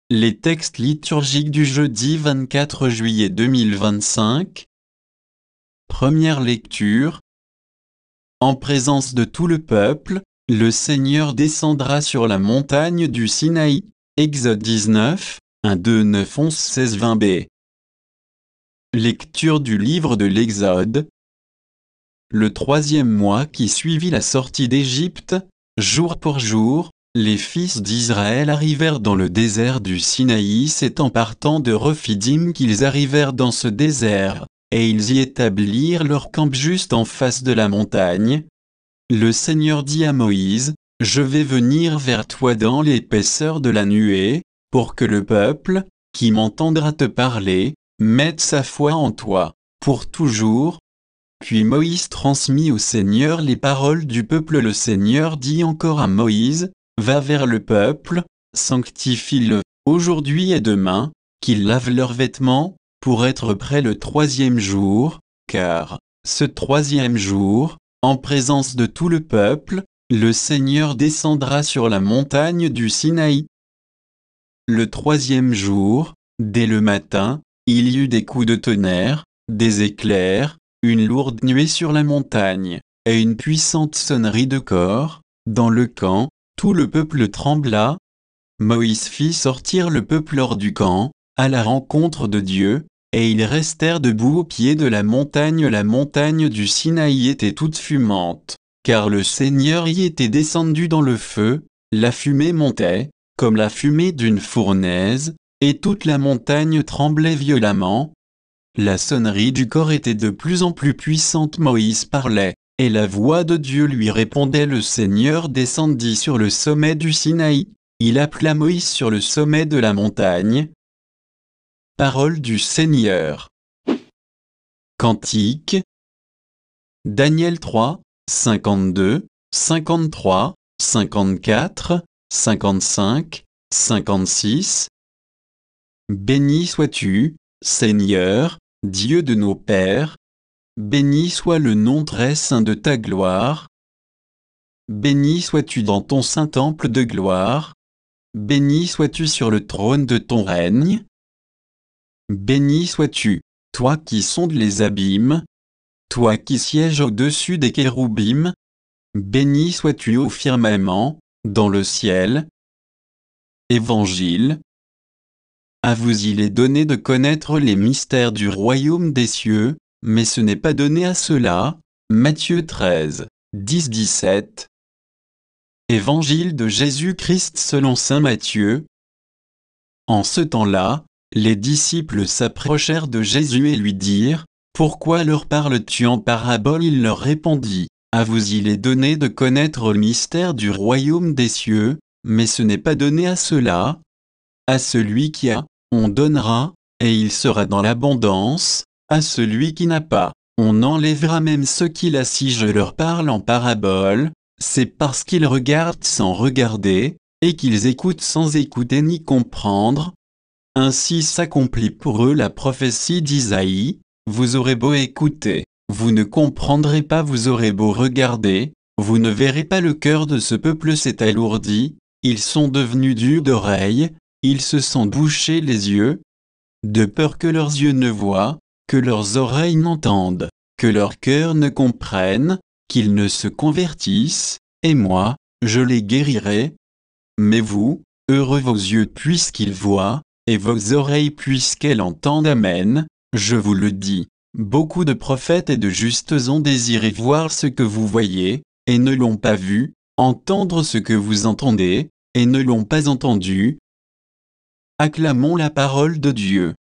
Les textes liturgiques du jeudi 24 juillet 2025. Première lecture. En présence de tout le peuple, le Seigneur descendra sur la montagne du Sinaï. Exode 19, 1, 2, 9, 11, 16, 20b. Lecture du livre de l'Exode. Le 3e mois qui suivit la sortie d'Égypte, jour pour jour, les fils d'Israël arrivèrent dans le désert du Sinaï. C'est en partant de Rephidim qu'ils arrivèrent dans ce désert, et ils y établirent leur camp juste en face de la montagne. Le Seigneur dit à Moïse, « Je vais venir vers toi dans l'épaisseur de la nuée, pour que le peuple, qui m'entendra te parler, mette sa foi en toi, pour toujours. » Puis Moïse transmit au Seigneur les paroles du peuple. Le Seigneur dit encore à Moïse, « Va vers le peuple, sanctifie-le, aujourd'hui et demain, qu'ils lavent leurs vêtements, pour être prêts le 3e jour, car, ce 3e jour, en présence de tout le peuple, le Seigneur descendra sur la montagne du Sinaï. » Le 3e jour, dès le matin, il y eut des coups de tonnerre, des éclairs, une lourde nuée sur la montagne, et une puissante sonnerie de cor. Dans le camp, tout le peuple trembla. Moïse fit sortir le peuple hors du camp, à la rencontre de Dieu, et ils restèrent debout au pied de la montagne. La montagne du Sinaï était toute fumante, car le Seigneur y était descendu dans le feu. La fumée montait, comme la fumée d'une fournaise, et toute la montagne tremblait violemment. La sonnerie du cor était de plus en plus puissante. Moïse parlait, et la voix de Dieu lui répondait. Le Seigneur descendit sur le sommet du Sinaï. Il appela Moïse sur le sommet de la montagne. Parole du Seigneur. Cantique. Daniel 3, 52, 53, 54, 55, 56. Béni sois-tu, Seigneur, Dieu de nos pères. Béni soit le nom très saint de ta gloire. Béni sois-tu dans ton saint temple de gloire. Béni sois-tu sur le trône de ton règne. Béni sois-tu, toi qui sondes les abîmes, toi qui sièges au-dessus des kéroubim. Béni sois-tu au firmament, dans le ciel. Évangile. À vous il est donné de connaître les mystères du royaume des cieux, mais ce n'est pas donné à ceux-là. Matthieu 13, 10-17. Évangile de Jésus-Christ selon saint Matthieu. En ce temps-là, les disciples s'approchèrent de Jésus et lui dirent, « Pourquoi leur parles-tu en parabole ?» Il leur répondit, « À vous il est donné de connaître le mystère du royaume des cieux, mais ce n'est pas donné à ceux-là. À celui qui a, on donnera, et il sera dans l'abondance. À celui qui n'a pas, on enlèvera même ce qu'il a. Si je leur parle en parabole, c'est parce qu'ils regardent sans regarder, et qu'ils écoutent sans écouter ni comprendre. Ainsi s'accomplit pour eux la prophétie d'Isaïe, « Vous aurez beau écouter, vous ne comprendrez pas, vous aurez beau regarder, vous ne verrez pas. Le cœur de ce peuple s'est alourdi, ils sont devenus durs d'oreille, ils se sont bouchés les yeux, de peur que leurs yeux ne voient, que leurs oreilles n'entendent, que leur cœur ne comprenne, qu'ils ne se convertissent, et moi, je les guérirai. Mais vous, heureux vos yeux puisqu'ils voient, et vos oreilles puisqu'elles entendent. Amen, je vous le dis, beaucoup de prophètes et de justes ont désiré voir ce que vous voyez, et ne l'ont pas vu, entendre ce que vous entendez, et ne l'ont pas entendu. Acclamons la parole de Dieu.